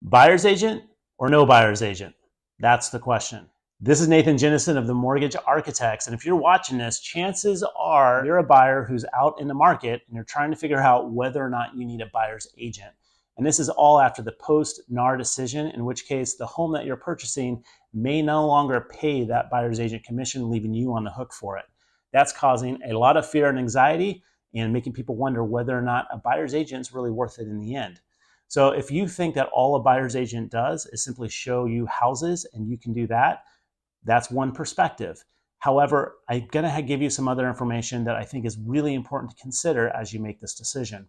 Buyer's agent or no buyer's agent? That's the question. This is Nathan Jennison of the Mortgage Architects. And if you're watching this, chances are you're a buyer who's out in the market and you're trying to figure out whether or not you need a buyer's agent. And this is all after the post-NAR decision, in which case the home that you're purchasing may no longer pay that buyer's agent commission, leaving you on the hook for it. That's causing a lot of fear and anxiety and making people wonder whether or not a buyer's agent is really worth it in the end. So if you think that all a buyer's agent does is simply show you houses and you can do that, that's one perspective. However, I'm going to give you some other information that I think is really important to consider as you make this decision.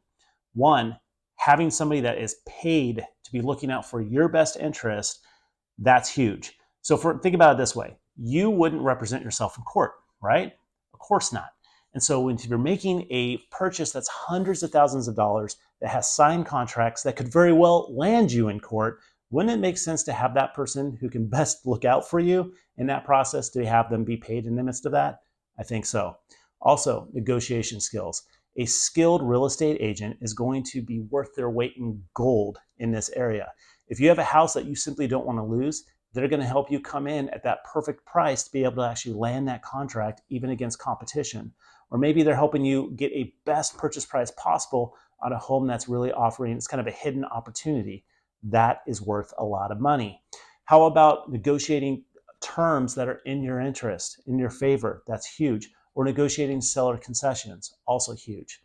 One, having somebody that is paid to be looking out for your best interest, that's huge. So think about it this way. You wouldn't represent yourself in court, right? Of course not. And so when you're making a purchase that's hundreds of thousands of dollars that has signed contracts that could very well land you in court, wouldn't it make sense to have that person who can best look out for you in that process, to have them be paid in the midst of that? I think so. Also, negotiation skills. A skilled real estate agent is going to be worth their weight in gold in this area. If you have a house that you simply don't want to lose, they're going to help you come in at that perfect price to be able to actually land that contract even against competition. Or maybe they're helping you get a best purchase price possible on a home that's really offering, it's kind of a hidden opportunity. That is worth a lot of money. How about negotiating terms that are in your interest, in your favor? That's huge. Or negotiating seller concessions, also huge.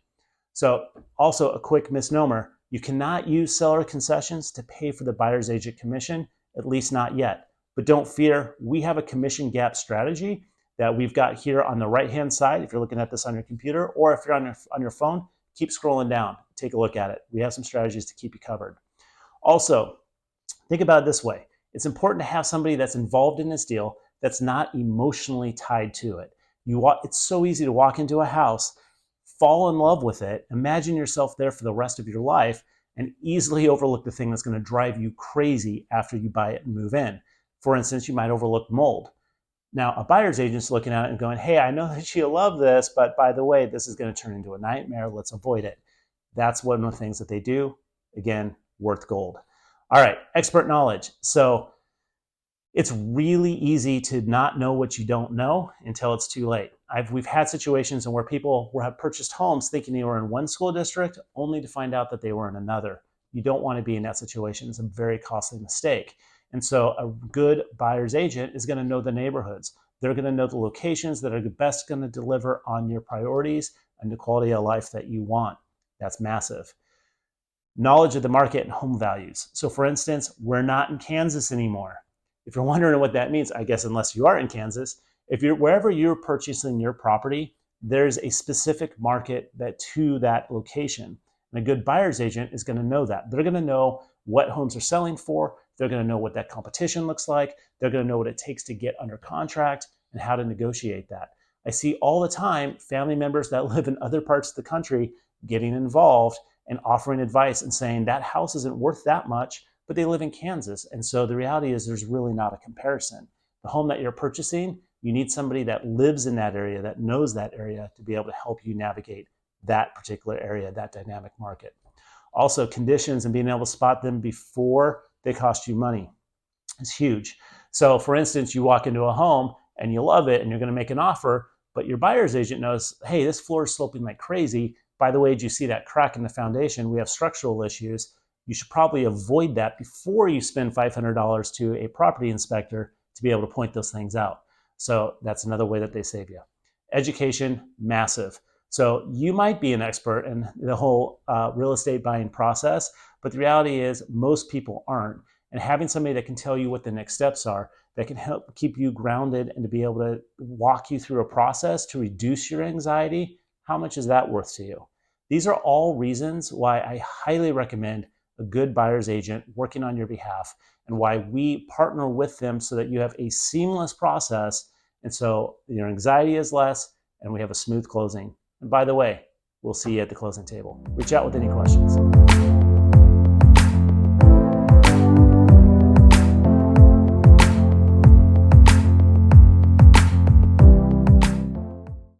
So also a quick misnomer, you cannot use seller concessions to pay for the buyer's agent commission, at least not yet. But don't fear, we have a commission gap strategy that we've got here on the right-hand side. If you're looking at this on your computer, or if you're on your phone, keep scrolling down, take a look at it. We have some strategies to keep you covered. Also, think about it this way. It's important to have somebody that's involved in this deal that's not emotionally tied to it. It's so easy to walk into a house, fall in love with it, imagine yourself there for the rest of your life, and easily overlook the thing that's going to drive you crazy after you buy it and move in. For instance, you might overlook mold. Now, a buyer's agent's looking at it and going, hey, I know that you love this, but by the way, this is going to turn into a nightmare. Let's avoid it. That's one of the things that they do. Again, worth gold. All right, expert knowledge. So it's really easy to not know what you don't know until it's too late. We've had situations where people have purchased homes thinking they were in one school district only to find out that they were in another. You don't want to be in that situation. It's a very costly mistake. And so a good buyer's agent is going to know the neighborhoods. They're going to know the locations that are best going to deliver on your priorities and the quality of life that you want. That's massive. Knowledge of the market and home values. So for instance, we're not in Kansas anymore. If you're wondering what that means, I guess unless you are in Kansas, wherever you're purchasing your property, there's a specific market to that location. And a good buyer's agent is going to know that. They're going to know what homes are selling for. They're going to know what that competition looks like. They're going to know what it takes to get under contract and how to negotiate that. I see all the time family members that live in other parts of the country getting involved and offering advice and saying that house isn't worth that much, but they live in Kansas. And so the reality is there's really not a comparison. The home that you're purchasing, you need somebody that lives in that area, that knows that area, to be able to help you navigate that particular area, that dynamic market. Also, conditions and being able to spot them before they cost you money is huge. So for instance, you walk into a home and you love it and you're going to make an offer, but your buyer's agent knows, hey, this floor is sloping like crazy. By the way, did you see that crack in the foundation? We have structural issues. You should probably avoid that before you spend $500 to a property inspector to be able to point those things out. So that's another way that they save you. Education, massive. So you might be an expert in the whole real estate buying process, but the reality is most people aren't. And having somebody that can tell you what the next steps are, that can help keep you grounded and to be able to walk you through a process to reduce your anxiety, how much is that worth to you? These are all reasons why I highly recommend a good buyer's agent working on your behalf, and why we partner with them so that you have a seamless process. And so your anxiety is less and we have a smooth closing. And by the way, we'll see you at the closing table. Reach out with any questions.